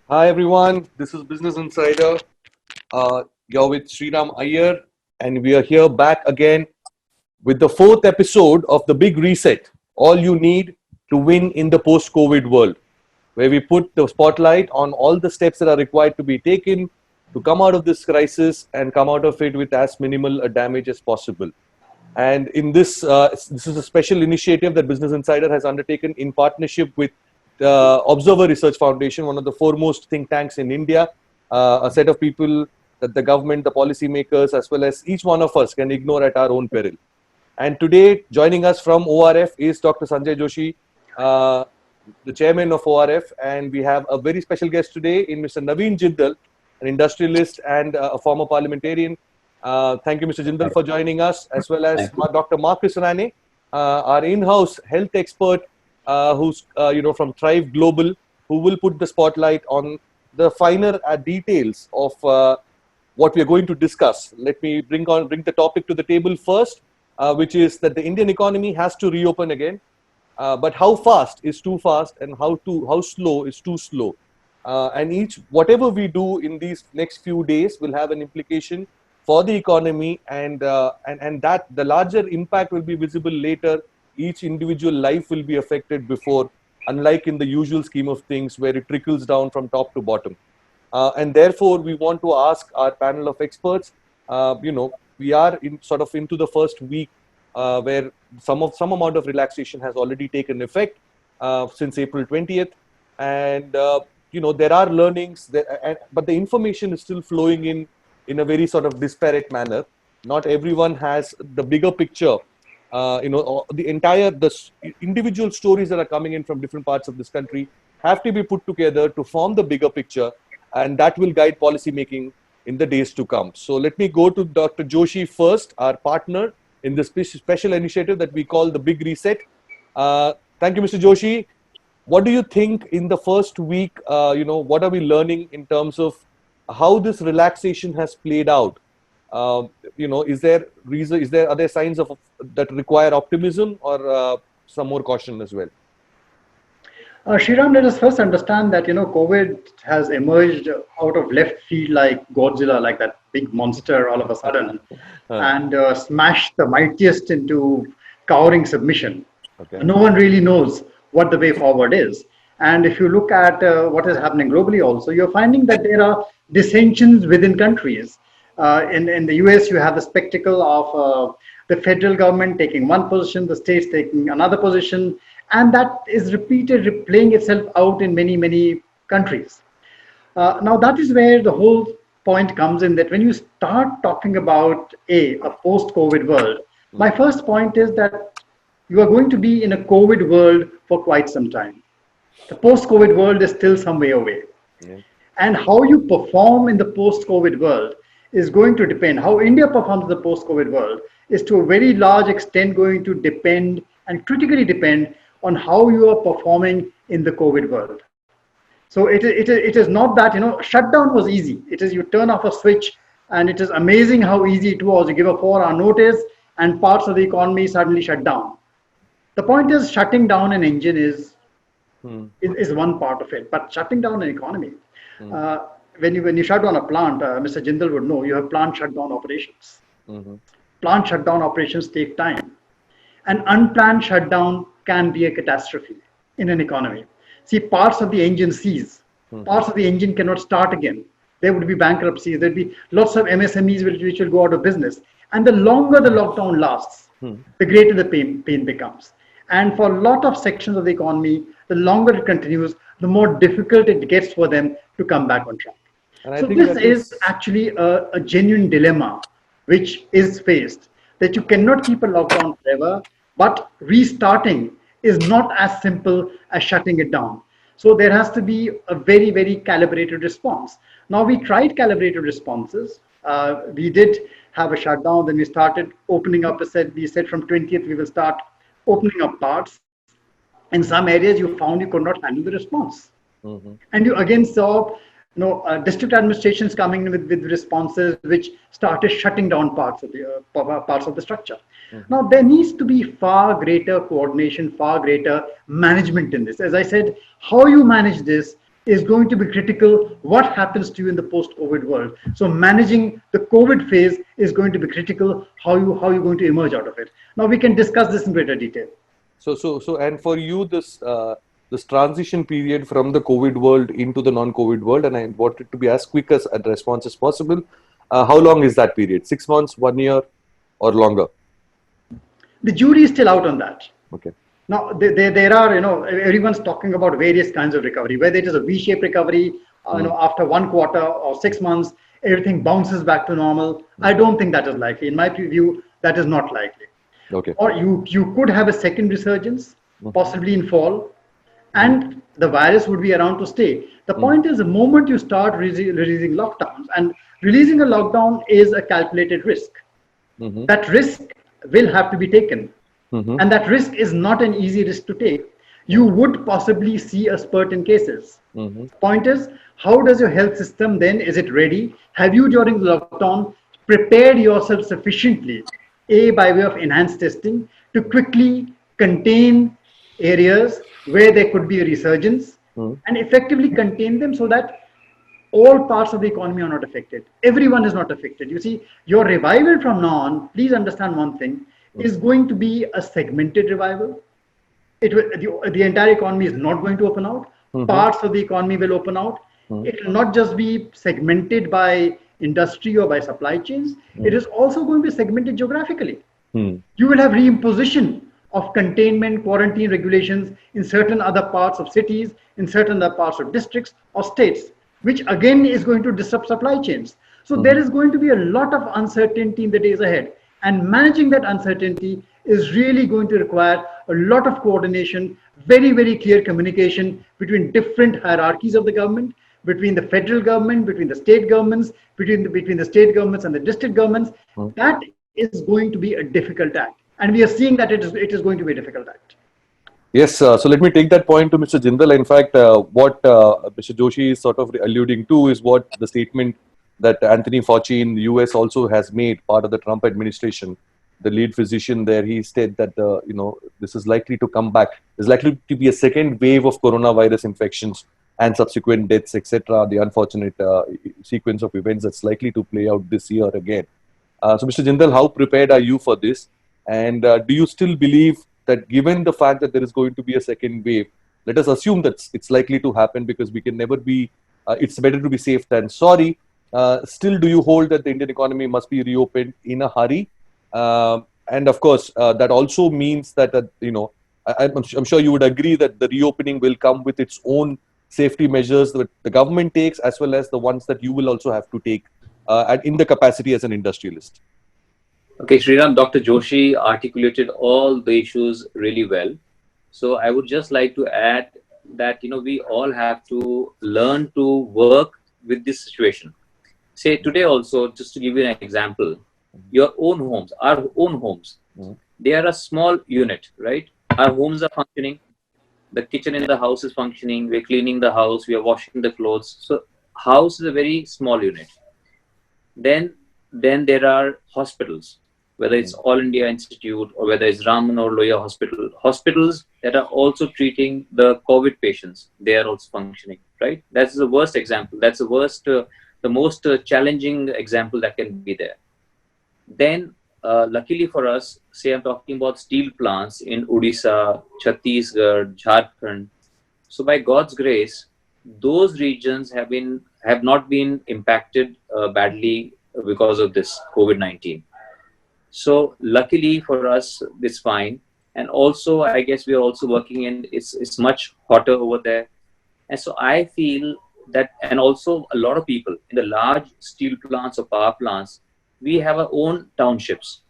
Hi everyone, this is Business Insider. You're with Sriram Iyer, and we are here back again with the fourth episode of the Big Reset. All you need to win in the post-COVID world, where we put the spotlight on all the steps that are required to be taken to come out of this crisis and come out of it with as minimal a damage as possible. And in this is a special initiative that Business Insider has undertaken in partnership with Observer Research Foundation, one of the foremost think tanks in India, a set of people that the government, the policymakers, as well as each one of us can ignore at our own peril. And today, joining us from ORF is Dr. Sanjay Joshi, uh, the chairman of ORF, and we have a very special guest today in Mr. Naveen Jindal, an industrialist and a former parliamentarian. Thank you, Mr. Jindal, for joining us, as well as Thank you. Dr. Marcus Rane, our in-house health expert, who's from Thrive Global, who will put the spotlight on the finer details of what we are going to discuss. Let me bring the topic to the table first, which is that the Indian economy has to reopen again, but how fast is too fast, and how slow is too slow. And whatever we do in these next few days will have an implication for the economy, and that the larger impact will be visible later. Each individual life will be affected before, unlike in the usual scheme of things where it trickles down from top to bottom. And therefore, we want to ask our panel of experts. We are into the first week where some amount of relaxation has already taken effect since April 20th, and there are learnings, but the information is still flowing in a very sort of disparate manner. Not everyone has the bigger picture. The individual stories that are coming in from different parts of this country have to be put together to form the bigger picture, and that will guide policy making in the days to come. So let me go to Dr. Joshi first, our partner in this special initiative that we call the Big Reset. Thank you, Mr. Joshi. What do you think in the first week? What are we learning in terms of how this relaxation has played out? Is there reason? Are there signs of that require optimism or some more caution as well? Shriram, let us first understand that COVID has emerged out of left field like Godzilla, like that big monster all of a sudden, and smashed the mightiest into cowering submission. Okay. No one really knows what the way forward is. And if you look at what is happening globally also, you're finding that there are dissensions within countries. In the US, you have the spectacle of the federal government taking one position, the states taking another position, and that is replaying itself out in many, many countries. Now, that is where the whole point comes in, that when you start talking about a post-COVID world, my first point is that you are going to be in a COVID world for quite some time. The post-COVID world is still some way away. Yeah. And how you perform in the post-COVID world is going to depend. How India performs in the post-COVID world is to a very large extent going to depend and critically depend on how you are performing in the COVID world. So it is not that, shutdown was easy. It is you turn off a switch, and it is amazing how easy it was. You give a 4-hour notice and parts of the economy suddenly shut down. The point is, shutting down an engine is one part of it, but shutting down an economy, when you shut down a plant, Mr. Jindal would know, you have plant shutdown operations. Plant shutdown operations take time. An unplanned shutdown can be a catastrophe in an economy. See, parts of the engine seize. Parts of the engine cannot start again. There would be bankruptcies. There'd be lots of MSMEs which will go out of business. And the longer the lockdown lasts, the greater the pain becomes. And for a lot of sections of the economy, the longer it continues, the more difficult it gets for them to come back on track. So this is actually a genuine dilemma which is faced, that you cannot keep a lockdown forever, but restarting is not as simple as shutting it down. So there has to be a very, very calibrated response. Now, we tried calibrated responses. We did have a shutdown, then we started opening up. We said from 20th we will start opening up parts. In some areas you found you could not handle the response. And you again saw district administrations coming in with responses which started shutting down parts of the structure. Now, there needs to be far greater coordination, far greater management in this. As I said, how you manage this is going to be critical. What happens to you in the post-COVID world? So managing the COVID phase is going to be critical. How you're going to emerge out of it. Now we can discuss this in greater detail. And for you, this transition period from the COVID world into the non-COVID world, and I want it to be as quick as a response as possible. How long is that period? 6 months, 1 year, or longer? The jury is still out on that. Okay. Now, there are, everyone's talking about various kinds of recovery, whether it is a V-shaped recovery, after 1 quarter or 6 months, everything bounces back to normal. I don't think that is likely. In my view, that is not likely. Okay. Or you could have a second resurgence, possibly in fall, and the virus would be around to stay. The point is, the moment you start releasing lockdowns, and releasing a lockdown is a calculated risk. That risk will have to be taken. And that risk is not an easy risk to take. You would possibly see a spurt in cases. Point is, how does your health system then, is it ready? Have you during the lockdown prepared yourself sufficiently, A, by way of enhanced testing, to quickly contain areas where there could be a resurgence and effectively contain them so that all parts of the economy are not affected. Everyone is not affected. You see, your revival from now on, please understand one thing, is going to be a segmented revival. The entire economy is not going to open out. Parts of the economy will open out. It will not just be segmented by industry or by supply chains. It is also going to be segmented geographically. You will have reimposition of containment, quarantine regulations in certain other parts of cities, in certain other parts of districts or states, which again is going to disrupt supply chains. So there is going to be a lot of uncertainty in the days ahead. And managing that uncertainty is really going to require a lot of coordination, very, very clear communication between different hierarchies of the government, between the federal government, between the state governments, between the state governments and the district governments. That is going to be a difficult act. And we are seeing that it is going to be a difficult act. Yes, so let me take that point to Mr. Jindal. In fact, what Mr. Joshi is sort of alluding to is what the statement that Anthony Fauci in the US also has made, part of the Trump administration. The lead physician there, he said that this is likely to come back. There's likely to be a second wave of coronavirus infections and subsequent deaths, etc. The unfortunate sequence of events that's likely to play out this year again. So, Mr. Jindal, how prepared are you for this? And do you still believe that, given the fact that there is going to be a second wave, let us assume that it's likely to happen, because we can never be, it's better to be safe than sorry. Still, do you hold that the Indian economy must be reopened in a hurry? And of course, that also means that, I'm sure you would agree that the reopening will come with its own safety measures that the government takes, as well as the ones that you will also have to take in the capacity as an industrialist. Okay, Sriram, Dr. Joshi articulated all the issues really well. So I would just like to add that, we all have to learn to work with this situation. Say today also, just to give you an example, your own homes, our own homes, they are a small unit, right? Our homes are functioning. The kitchen in the house is functioning. We're cleaning the house. We are washing the clothes. So house is a very small unit. Then there are hospitals, whether it's All India Institute or whether it's Ram Manohar Lohia Hospital, hospitals that are also treating the COVID patients, they are also functioning, right? That's the worst example. That's the most challenging example that can be there. Then, luckily for us, say I'm talking about steel plants in Odisha, Chhattisgarh, Jharkhand. So by God's grace, those regions have not been impacted badly because of this COVID-19. So luckily for us, it's fine. And also, I guess we are also working in, it's much hotter over there. And so I feel that, and also a lot of people in the large steel plants or power plants, we have our own townships.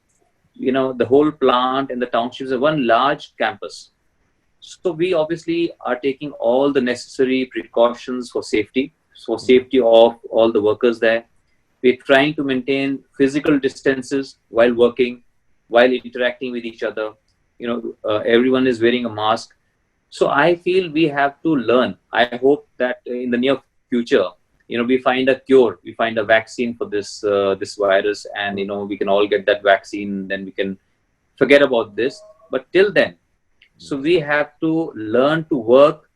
The whole plant and the townships are one large campus. So we obviously are taking all the necessary precautions for safety of all the workers there. We're trying to maintain physical distances while working, while interacting with each other. Everyone is wearing a mask. So I feel we have to learn. I hope that in the near future, we find a cure, we find a vaccine for this virus, and we can all get that vaccine. Then we can forget about this. But till then, so we have to learn to work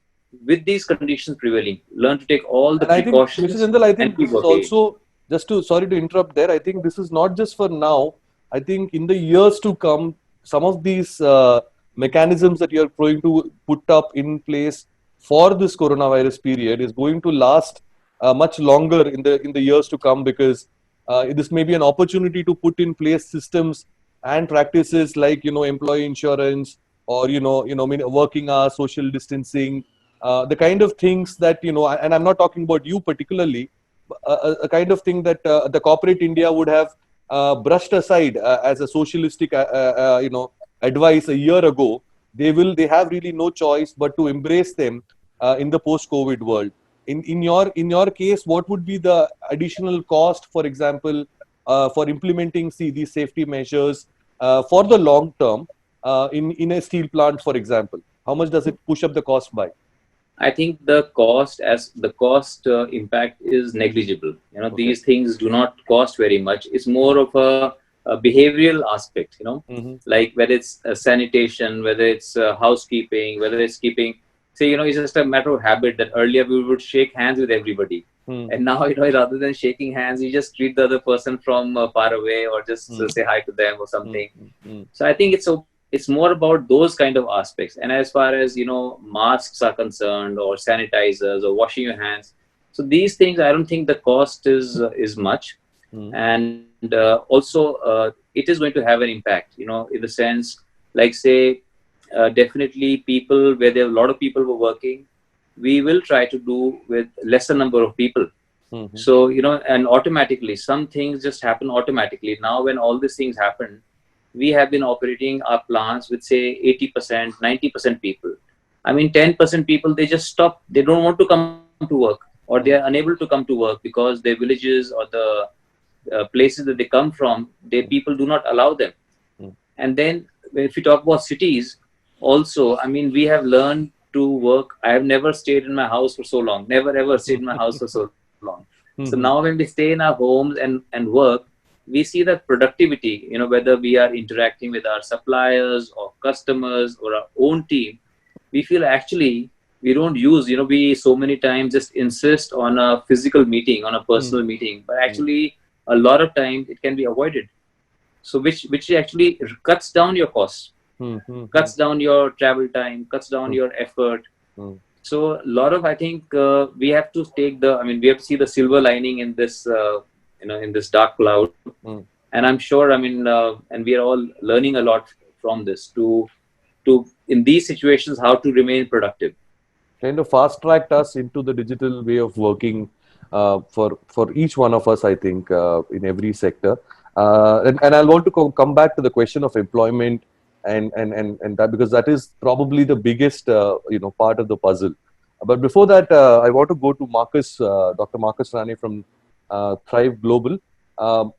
with these conditions prevailing, learn to take all the And I think, Mr. precautions Jindal, I and think keep this is working. also, just to, sorry to interrupt there, I think this is not just for now. I think in the years to come, some of these mechanisms that you're going to put up in place for this coronavirus period is going to last much longer in the years to come, because this may be an opportunity to put in place systems and practices like, employee insurance, or working hours, social distancing, the kind of things that, and I'm not talking about you particularly, a kind of thing that the corporate India would have brushed aside as a socialistic advice a year ago. They have really no choice but to embrace them in the post COVID world. In your case, what would be the additional cost, for example, for implementing these safety measures for the long term in a steel plant, for example? How much does it push up the cost by? I think the cost impact is negligible. Okay. These things do not cost very much. It's more of a behavioral aspect. Mm-hmm. Like whether it's sanitation, whether it's housekeeping, whether it's keeping. Say, it's just a matter of habit that earlier we would shake hands with everybody, and now rather than shaking hands, you just greet the other person from far away, or just say hi to them or something. Mm-hmm. So I think it's more about those kind of aspects. And as far as masks are concerned, or sanitizers, or washing your hands, so these things, I don't think the cost is much. And also it is going to have an impact, in the sense, like, say, definitely people where there a lot of people were working, we will try to do with lesser number of people. Mm-hmm. So, and automatically some things just happen automatically. Now when all these things happen, we have been operating our plants with, say, 80%, 90% people. I mean, 10% people, they just stop. They don't want to come to work, or they are unable to come to work because their villages or the places that they come from, they people do not allow them. And then if you talk about cities also, I mean, we have learned to work. I have never stayed in my house for so long, never ever stayed in my house for so long. So now when we stay in our homes and work, we see that productivity, whether we are interacting with our suppliers or customers or our own team, we feel actually we don't use, we so many times just insist on a physical meeting, on a personal meeting, but actually a lot of times it can be avoided. So which actually cuts down your costs, cuts down your travel time, cuts down your effort. So a lot of, I think, we have to we have to see the silver lining in this, in this dark cloud. And I'm sure, and we are all learning a lot from this to in these situations how to remain productive. Kind of fast tracked us into the digital way of working for each one of us, I think, in every sector. And I want to come back to the question of employment and that, because that is probably the biggest part of the puzzle. But before that, I want to go to Marcus, Dr. Marcus Rane from Thrive Global.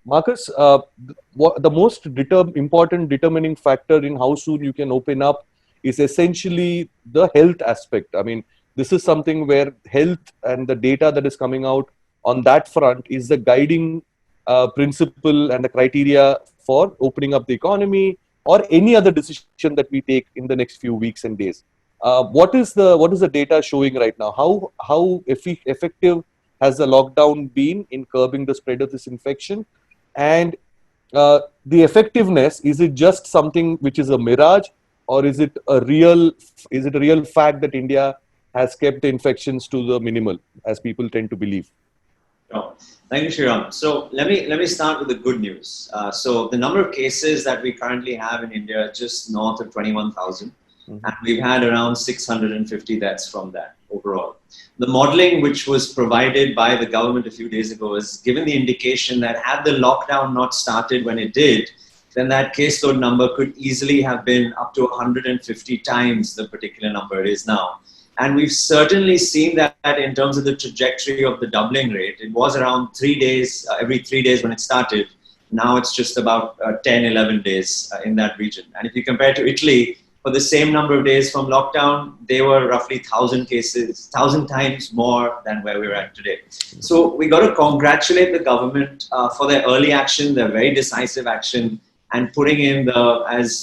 Marcus, the most important determining factor in how soon you can open up is essentially the health aspect. I mean, this is something where health and the data that is coming out on that front is the guiding principle and the criteria for opening up the economy or any other decision that we take in the next few weeks and days. What is the data showing right now? How effective has the lockdown been in curbing the spread of this infection? And the effectiveness, is it just something which is a mirage, or is it a real fact that India has kept the infections to the minimal, as people tend to believe? Sure. Thank you, Shriram. So let me start with the good news. So the number of cases that we currently have in India are just north of 21,000. And we've had around 650 deaths from that overall. The modeling which was provided by the government a few days ago has given the indication that had the lockdown not started when it did, then that caseload number could easily have been up to 150 times the particular number it is now. And we've certainly seen that in terms of the trajectory of the doubling rate. It was around 3 days, every 3 days when it started. Now it's just about 10, 11 days in that region. And if you compare to Italy, for the same number of days from lockdown, they were roughly 1,000 cases, 1,000 times more than where we're at today. So we got to congratulate the government for their early action, their very decisive action, and putting in as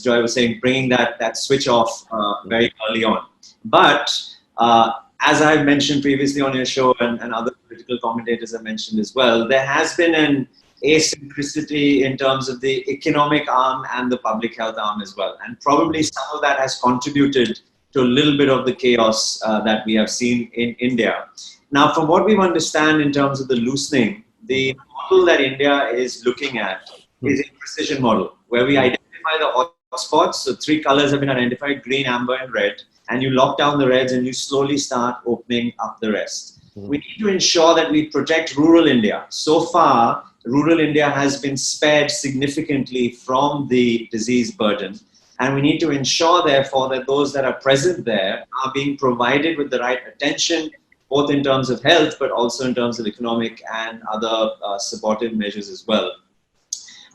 Joy was saying, bringing that switch off very early on. But As I've mentioned previously on your show, and other political commentators have mentioned as well, there has been an asynchronicity in terms of the economic arm and the public health arm as well. And probably some of that has contributed to a little bit of the chaos that we have seen in India. Now, from what we understand in terms of the loosening, the model that India is looking at is a precision model where we identify the hotspots. So 3 colors have been identified: green, amber, and red. And you lock down the reds and you slowly start opening up the rest. We need to ensure that we protect rural India. So far, rural India has been spared significantly from the disease burden. And we need to ensure, therefore, that those that are present there are being provided with the right attention, both in terms of health, but also in terms of economic and other supportive measures as well.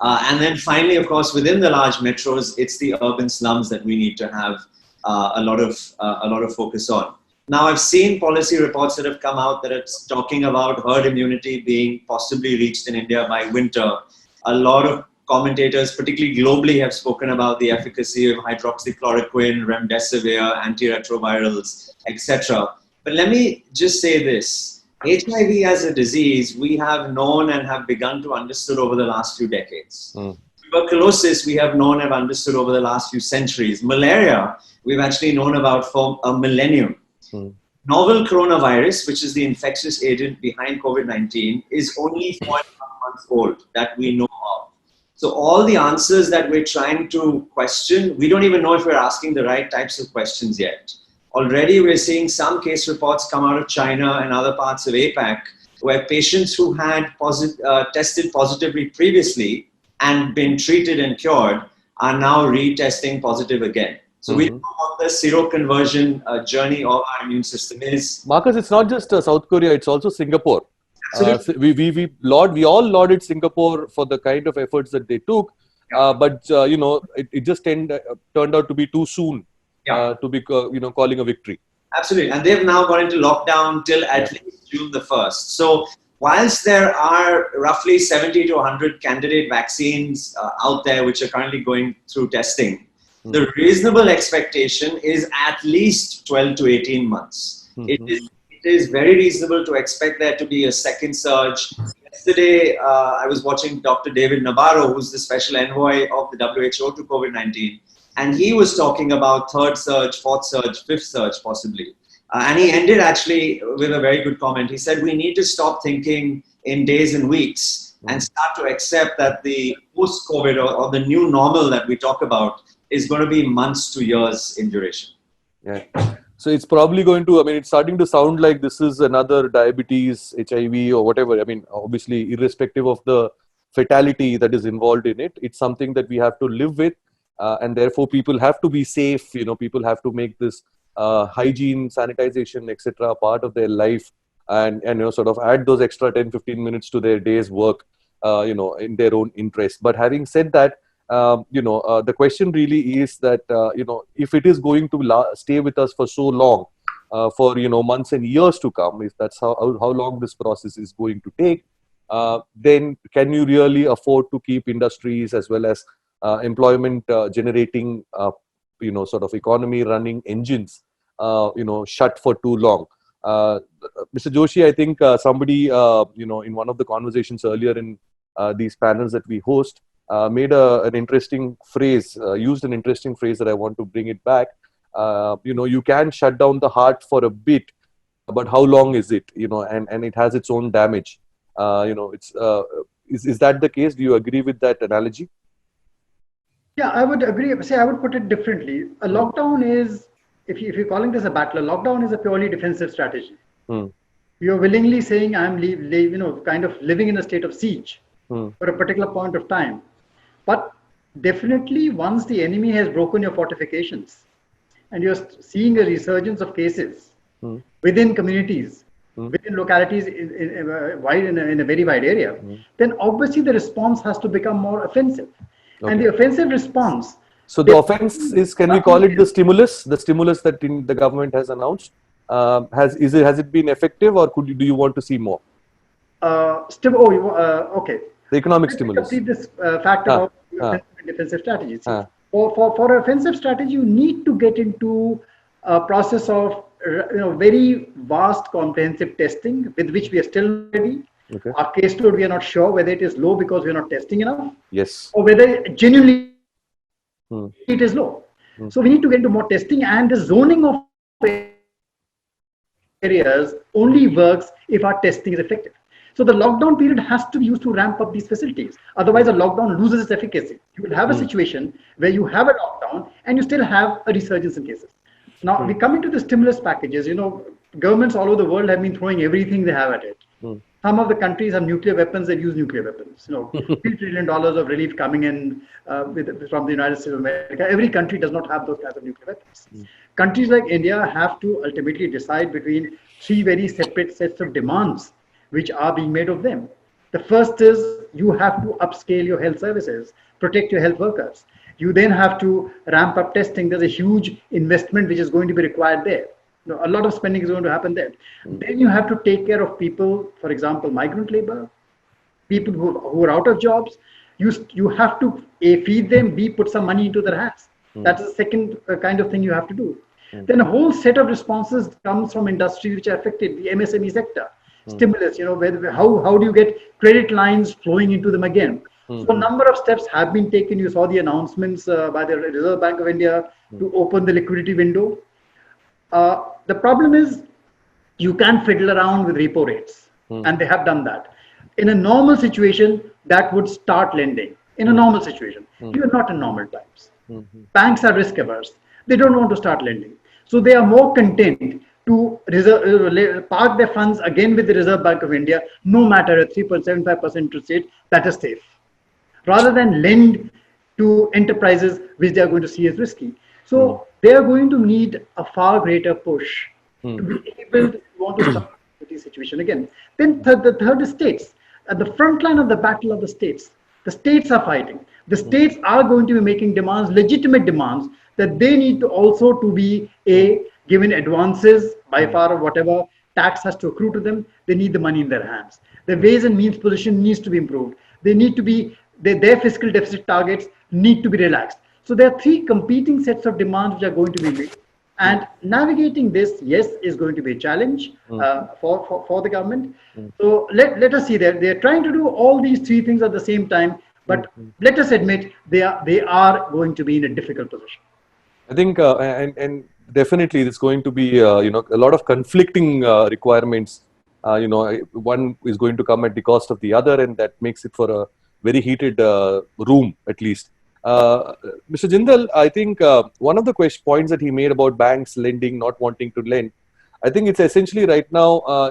And then finally, of course, within the large metros, it's the urban slums that we need to have a lot of focus on. Now, I've seen policy reports that have come out that are talking about herd immunity being possibly reached in India by winter. A lot of commentators, particularly globally, have spoken about the efficacy of hydroxychloroquine, remdesivir, antiretrovirals, etc. But let me just say this. HIV as a disease, we have known and have begun to understand over the last few decades. Tuberculosis, we have known and understood over the last few centuries. Malaria, we've actually known about for a millennium. Novel coronavirus, which is the infectious agent behind COVID-19, is only 4.5 months old that we know of. So all the answers that we're trying to question, we don't even know if we're asking the right types of questions yet. Already we're seeing some case reports come out of China and other parts of APAC where patients who had tested positively previously and been treated and cured are now retesting positive again. So we know what the seroconversion journey of our immune system is. Marcus, it's not just South Korea, it's also Singapore. We all lauded Singapore for the kind of efforts that they took, but it just turned out to be too soon to be calling a victory. Absolutely, and they've now gone into lockdown till at least June the 1st. So whilst there are roughly 70 to 100 candidate vaccines out there which are currently going through testing, the reasonable expectation is at least 12 to 18 months. It is very reasonable to expect there to be a second surge. Yesterday, I was watching Dr. David Nabarro, who's the special envoy of the WHO to COVID-19, and he was talking about third surge, fourth surge, fifth surge possibly. And he ended actually with a very good comment. He said, we need to stop thinking in days and weeks and start to accept that the post-COVID or the new normal that we talk about is going to be months to years in duration. Yeah. So it's probably going to, it's starting to sound like this is another diabetes, HIV or whatever. Obviously, irrespective of the fatality that is involved in it, it's something that we have to live with. And therefore, people have to be safe. People have to make this hygiene, sanitization, etc. part of their life and sort of add those extra 10-15 minutes to their day's work, in their own interest. But having said that, the question really is that, if it is going to stay with us for so long, for, months and years to come, if that's how long this process is going to take, then can you really afford to keep industries as well as employment generating, sort of economy running engines, shut for too long? Mr. Joshi, I think somebody, in one of the conversations earlier in these panels that we host, made an interesting phrase, used an interesting phrase that I want to bring it back. You can shut down the heart for a bit, but how long is it? And it has its own damage. Is that the case? Do you agree with that analogy? Yeah, I would agree. Say, I would put it differently. A lockdown is, if you're calling this a battle, a lockdown is a purely defensive strategy. You're willingly saying, I'm kind of living in a state of siege for a particular point of time. But definitely, once the enemy has broken your fortifications and you're seeing a resurgence of cases within communities, within localities in a very wide area, then obviously the response has to become more offensive. Okay. And the offensive response. So the offense is, can we call it the stimulus that the government has announced? Has it been effective, or do you want to see more? Okay. The economic stimulus. Complete this fact about defensive strategies. For offensive strategy, you need to get into a process of very vast comprehensive testing with which we are still not ready. Okay. Our caseload, we are not sure whether it is low because we are not testing enough, Yes. or whether genuinely it is low. Hmm. So we need to get into more testing, and the zoning of areas only works if our testing is effective. So the lockdown period has to be used to ramp up these facilities. Otherwise, a lockdown loses its efficacy. You will have a situation where you have a lockdown and you still have a resurgence in cases. Now, we come into the stimulus packages. Governments all over the world have been throwing everything they have at it. Some of the countries have nuclear weapons and use nuclear weapons. $3 trillion of relief coming in from the United States of America. Every country does not have those kinds of nuclear weapons. Countries like India have to ultimately decide between three very separate sets of demands which are being made of them. The first is you have to upscale your health services, protect your health workers. You then have to ramp up testing. There's a huge investment which is going to be required there. A lot of spending is going to happen there. Then you have to take care of people, for example, migrant labor, people who are out of jobs. You have to A, feed them, B, put some money into their hands. That's the second kind of thing you have to do. Then a whole set of responses comes from industries which are affected, the MSME sector. Stimulus, how do you get credit lines flowing into them again? So a number of steps have been taken. You saw the announcements by the Reserve Bank of India to open the liquidity window. The problem is you can fiddle around with repo rates, and they have done that. In a normal situation, that would start lending. In a normal situation, you are not in normal times. Banks are risk averse. They don't want to start lending. So they are more content to park their funds again with the Reserve Bank of India, no matter a 3.75% interest rate, that is safe, rather than lend to enterprises which they are going to see as risky. So they are going to need a far greater push to be able to want to start with this situation again. Then the third is states. At the front line of the battle of the states are fighting. The states are going to be making demands, legitimate demands, that they need to also to be given advances by far of whatever tax has to accrue to them. They need the money in their hands. The ways and means position needs to be improved. They need to be their fiscal deficit targets need to be relaxed. So there are three competing sets of demands which are going to be made. And navigating this, yes, is going to be a challenge for the government. So let us see that they're trying to do all these three things at the same time. But let us admit they are going to be in a difficult position. I think, and definitely, it's going to be a lot of conflicting requirements. One is going to come at the cost of the other, and that makes it for a very heated room, at least. Mr. Jindal, I think one of the points that he made about banks lending, not wanting to lend, I think it's essentially right now,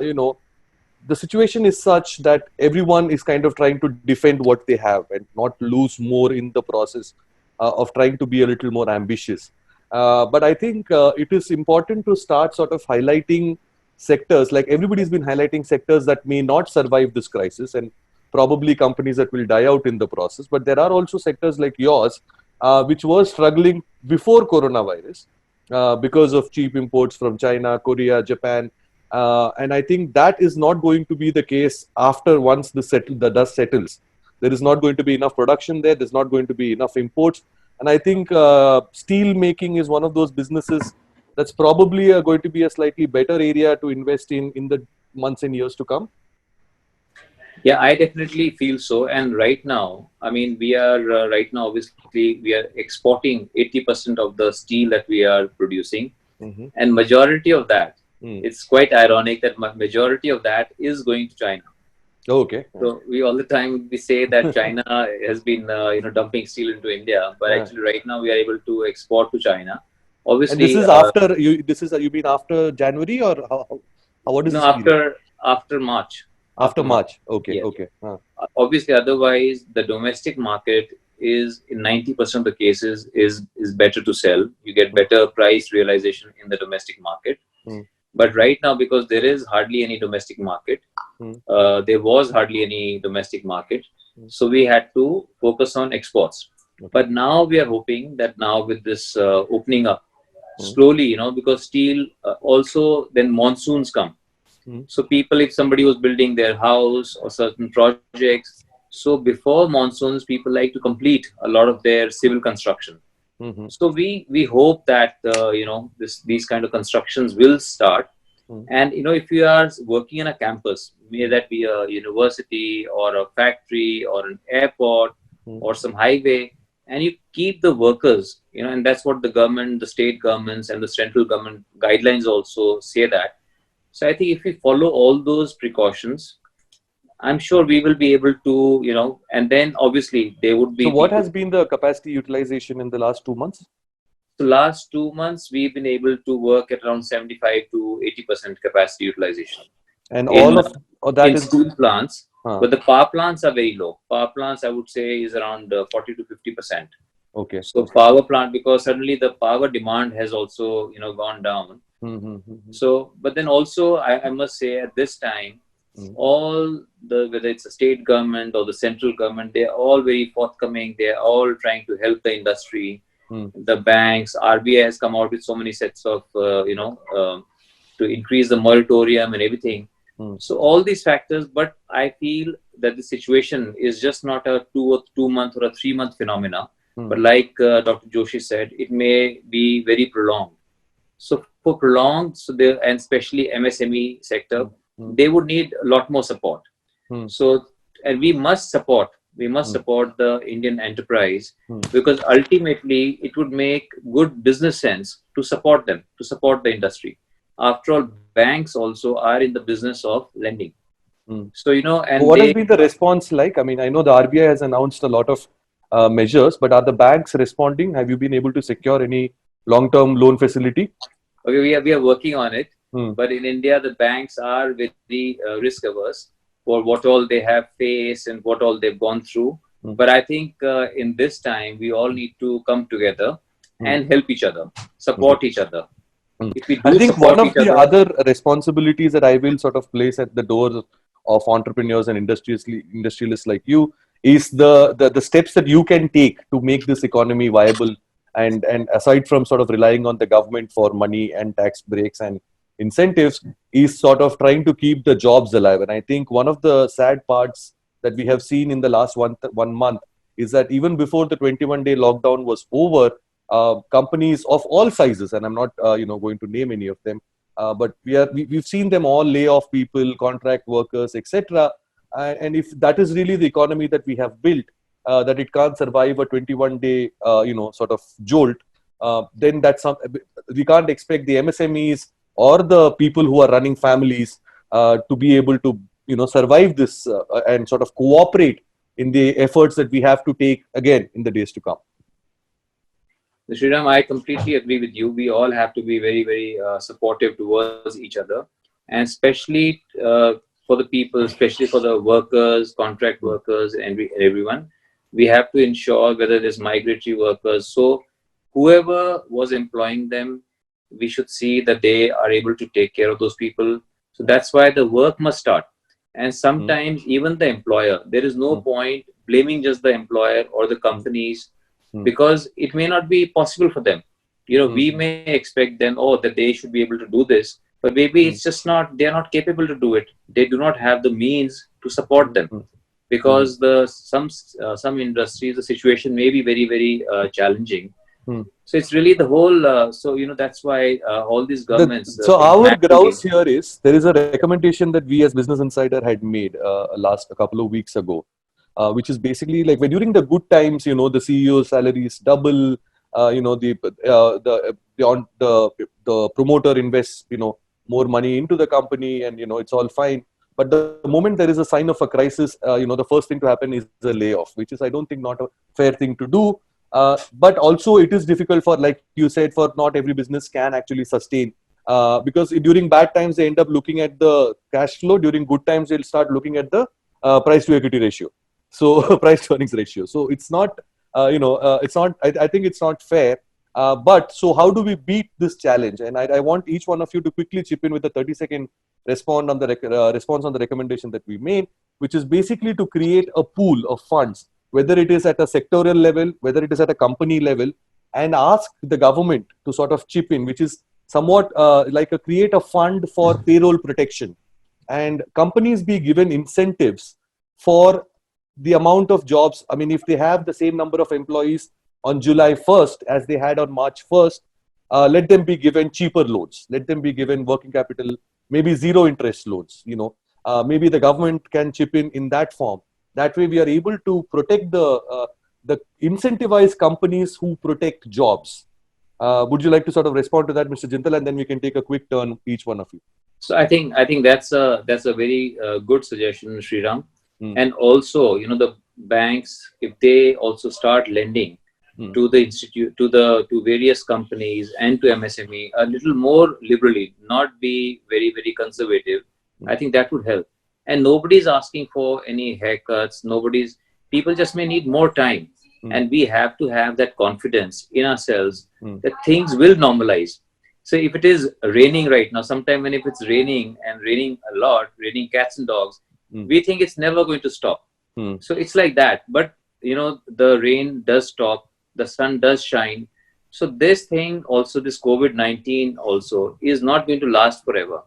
the situation is such that everyone is kind of trying to defend what they have and not lose more in the process of trying to be a little more ambitious. But I think it is important to start sort of highlighting sectors, like everybody's been highlighting sectors that may not survive this crisis and probably companies that will die out in the process. But there are also sectors like yours, which was struggling before coronavirus because of cheap imports from China, Korea, Japan. And I think that is not going to be the case after once the dust settles. There is not going to be enough production there. There's not going to be enough imports. And I think steel making is one of those businesses that's probably going to be a slightly better area to invest in the months and years to come. Yeah, I definitely feel so. And right now, I mean, we are right now, obviously, we are exporting 80% of the steel that we are producing. And majority of that, it's quite ironic that majority of that is going to China. Okay. So we all the time we say that China has been dumping steel into India, but actually right now we are able to export to China. Obviously, and this is after you. This is you mean after January or what is no, this after March. After March. Okay. Yes. Okay. Obviously, otherwise the domestic market is in 90% of the cases is better to sell. You get better price realization in the domestic market. But right now, because there is hardly any domestic market, there was hardly any domestic market. So we had to focus on exports. Okay. But now we are hoping that now with this opening up slowly, because steel also then monsoons come. So people, if somebody was building their house or certain projects, so before monsoons, people like to complete a lot of their civil construction. Mm-hmm. So we hope that these kind of constructions will start. Mm. And if you are working in a campus, may that be a university or a factory or an airport Mm. or some highway, and you keep the workers, and that's what the government, the state governments, and the central government guidelines also say that. So I think if we follow all those precautions, I'm sure we will be able to, and then obviously there would So be what people. has been the capacity utilization in the last 2 months? The last 2 months, we've been able to work at around 75 to 80% capacity utilization And in all of that in is, steel plants, huh, but the power plants are very low. Power plants, I would say, is around 40 to 50%. okay. So power plant, because suddenly the power demand has also gone down. Mm-hmm. So, but then also I must say at this time, all the, whether it's the state government or the central government, they're all very forthcoming. They're all trying to help the industry. The banks, RBI has come out with so many sets of to increase the moratorium and everything. So all these factors, but I feel that the situation is just not a 2 month or a 3 month phenomena, but like Dr. Joshi said, it may be very prolonged. So for prolonged, so there, and especially MSME sector, they would need a lot more support. So, and we must support the Indian enterprise, because ultimately it would make good business sense to support them, to support the industry. After all, banks also are in the business of lending. So, and what has they, been the response like? I mean, I know the RBI has announced a lot of measures, but are the banks responding? Have you been able to secure any long-term loan facility? okay, we are working on it. But in India, the banks are very risk averse for what all they have faced and what all they've gone through. But I think in this time, we all need to come together and help each other, support each other. If we I do think one support of each the other, other responsibilities that I will sort of place at the doors of entrepreneurs and industrialists like you is the steps that you can take to make this economy viable. And aside from sort of relying on the government for money and tax breaks and incentives, is sort of trying to keep the jobs alive. And I think one of the sad parts that we have seen in the last 1 month is that even before the 21-day lockdown was over, companies of all sizes, and I'm not going to name any of them, but we've seen them all lay off people, contract workers, etc. And if that is really the economy that we have built, that it can't survive a 21-day sort of jolt, then we can't expect the MSMEs or the people who are running families to be able to survive this and sort of cooperate in the efforts that we have to take again in the days to come. Sriram, I completely agree with you. We all have to be very, very supportive towards each other, and especially for the people, especially for the workers, contract workers, and everyone. We have to ensure whether there's migratory workers. So whoever was employing them, we should see that they are able to take care of those people. So that's why the work must start. And sometimes even the employer, there is no point blaming just the employer or the companies, because it may not be possible for them. We may expect them, that they should be able to do this, but maybe it's just not, they're not capable to do it. They do not have the means to support them, because some industries, the situation may be very, very challenging. So it's really the whole, that's why all these governments. So our grouse here is, there is a recommendation that we as Business Insider had made a couple of weeks ago, which is basically like, when during the good times, the CEO salaries double, the promoter invests, more money into the company, and it's all fine. But the moment there is a sign of a crisis, the first thing to happen is a layoff, which is, I don't think, not a fair thing to do. But also it is difficult for, like you said, for not every business can actually sustain, because during bad times they end up looking at the cash flow. During good times they'll start looking at the price to equity ratio, so price to earnings ratio. So it's not, it's not. I think it's not fair. But so how do we beat this challenge? And I want each one of you to quickly chip in with a 30-second response on the recommendation that we made, which is basically to create a pool of funds, whether it is at a sectorial level, whether it is at a company level, and ask the government to sort of chip in, which is somewhat create a fund for payroll protection, and companies be given incentives for the amount of jobs. I mean, if they have the same number of employees, on July 1st as they had on March 1st, let them be given cheaper loans. Let them be given working capital, maybe zero interest loans. Maybe the government can chip in that form. That way, we are able to protect the incentivize companies who protect jobs. Would you like to sort of respond to that, Mr. Jindal, and then we can take a quick turn, each one of you. So I think that's a very good suggestion, Sriram. And also, the banks, if they also start lending to the institute, to various companies and to MSME a little more liberally, not be very, very conservative, I think that would help. And nobody's asking for any haircuts. People just may need more time. And we have to have that confidence in ourselves that things will normalize. So if it is raining right now, sometime when if it's raining and raining a lot, raining cats and dogs, we think it's never going to stop. So it's like that. But, the rain does stop, the sun does shine. So this thing also, this COVID-19 also is not going to last forever.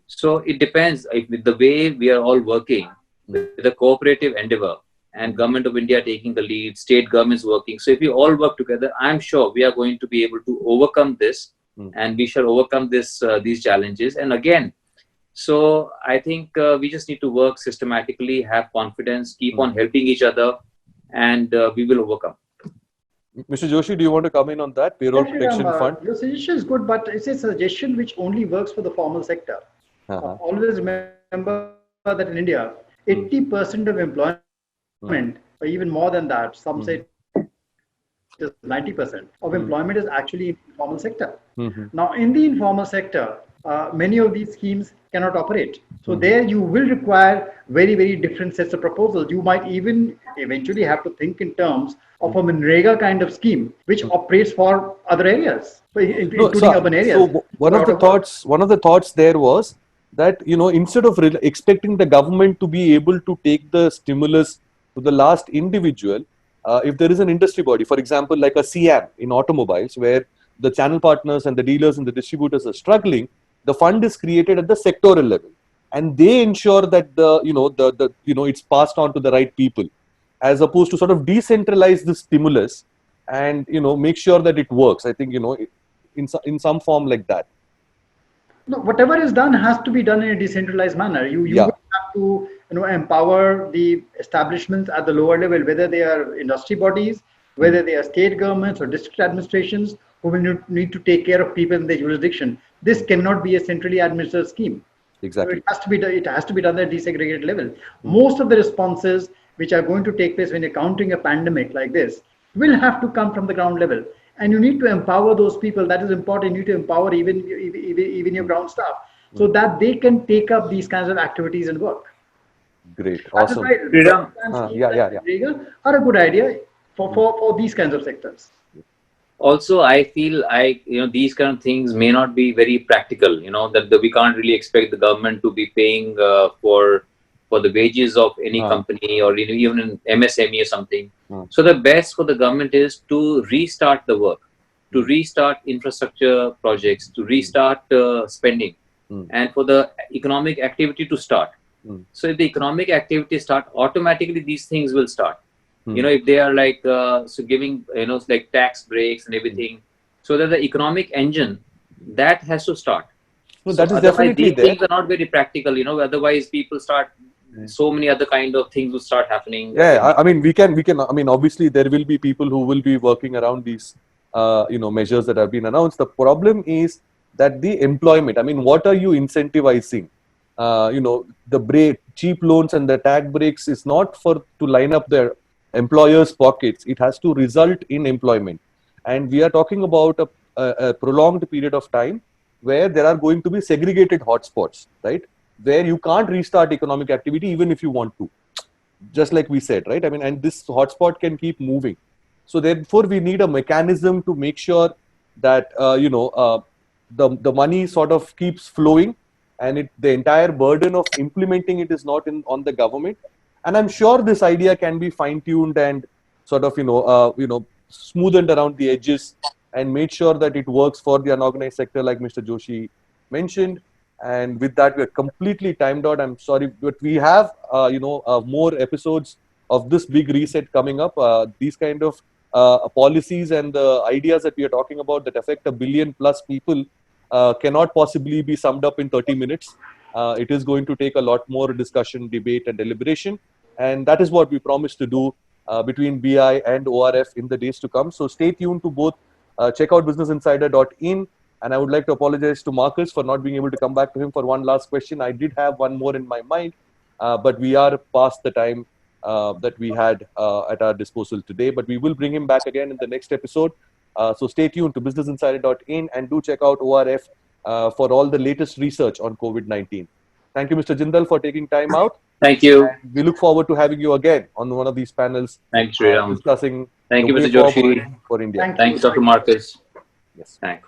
So it depends with the way we are all working with the cooperative endeavor and Government of India taking the lead, state governments working. So if we all work together, I'm sure we are going to be able to overcome this. And we shall overcome these challenges. And again, so I think we just need to work systematically, have confidence, keep on helping each other, and we will overcome. Mr. Joshi, do you want to come in on that payroll protection fund? Your suggestion is good, but it's a suggestion which only works for the formal sector. Always remember that in India, 80% of employment, or even more than that, some say just 90% of employment is actually in the informal sector. Now, in the informal sector, many of these schemes cannot operate. So there you will require very, very different sets of proposals. You might even eventually have to think in terms of a Manrega kind of scheme, which operates for other areas, including urban areas. So one of the thoughts there was that, instead of expecting the government to be able to take the stimulus to the last individual, if there is an industry body, for example, like a CM in automobiles, where the channel partners and the dealers and the distributors are struggling, the fund is created at the sectoral level, and they ensure that it's passed on to the right people, as opposed to sort of decentralize the stimulus and make sure that it works. I think in some form like that. No, whatever is done has to be done in a decentralized manner. You will have to empower the establishments at the lower level, whether they are industry bodies, whether they are state governments or district administrations, who will need to take care of people in their jurisdiction. This cannot be a centrally administered scheme. Exactly. So it has to be done at a desegregated level. Most of the responses which are going to take place when you're countering a pandemic like this will have to come from the ground level. And you need to empower those people. That is important. You need to empower even your ground staff, so that they can take up these kinds of activities and work. Great. Awesome. Are a good idea for these kinds of sectors. Also, I feel these kind of things may not be very practical. That we can't really expect the government to be paying for the wages of any company, or even an MSME or something. So the best for the government is to restart the work, to restart infrastructure projects, to restart spending, and for the economic activity to start. So if the economic activity start, automatically these things will start. If they are like giving like tax breaks and everything, so that the economic engine that has to start. No, that is definitely there. Things are not very practical. Otherwise people start. So many other kind of things will start happening. Yeah, I mean, we can. I mean, obviously, there will be people who will be working around these, measures that have been announced. The problem is that the employment. I mean, what are you incentivizing? The cheap loans and the tag breaks is not to line up their employers' pockets. It has to result in employment, and we are talking about a prolonged period of time where there are going to be segregated hotspots, right? Where you can't restart economic activity even if you want to, just like we said, right? I mean, and this hotspot can keep moving. So therefore, we need a mechanism to make sure that the money sort of keeps flowing, and the entire burden of implementing it is not on the government. And I'm sure this idea can be fine-tuned and sort of smoothened around the edges and made sure that it works for the unorganized sector, like Mr. Joshi mentioned. And with that, we're completely timed out. I'm sorry, but we have more episodes of this big reset coming up. These kind of policies and the ideas that we are talking about that affect 1 billion+ people cannot possibly be summed up in 30 minutes. It is going to take a lot more discussion, debate, and deliberation. And that is what we promise to do between BI and ORF in the days to come. So stay tuned to both. Check out businessinsider.in. And I would like to apologize to Marcus for not being able to come back to him for one last question. I did have one more in my mind, but we are past the time that we had at our disposal today. But we will bring him back again in the next episode. So stay tuned to businessinsider.in and do check out ORF for all the latest research on COVID-19. Thank you, Mr. Jindal, for taking time out. Thank you. And we look forward to having you again on one of these panels Thanks, Sriram. discussing Thank the you, way Mr. Joshi. forward for India. Thank you, Dr. Marcus. Yes. Thanks.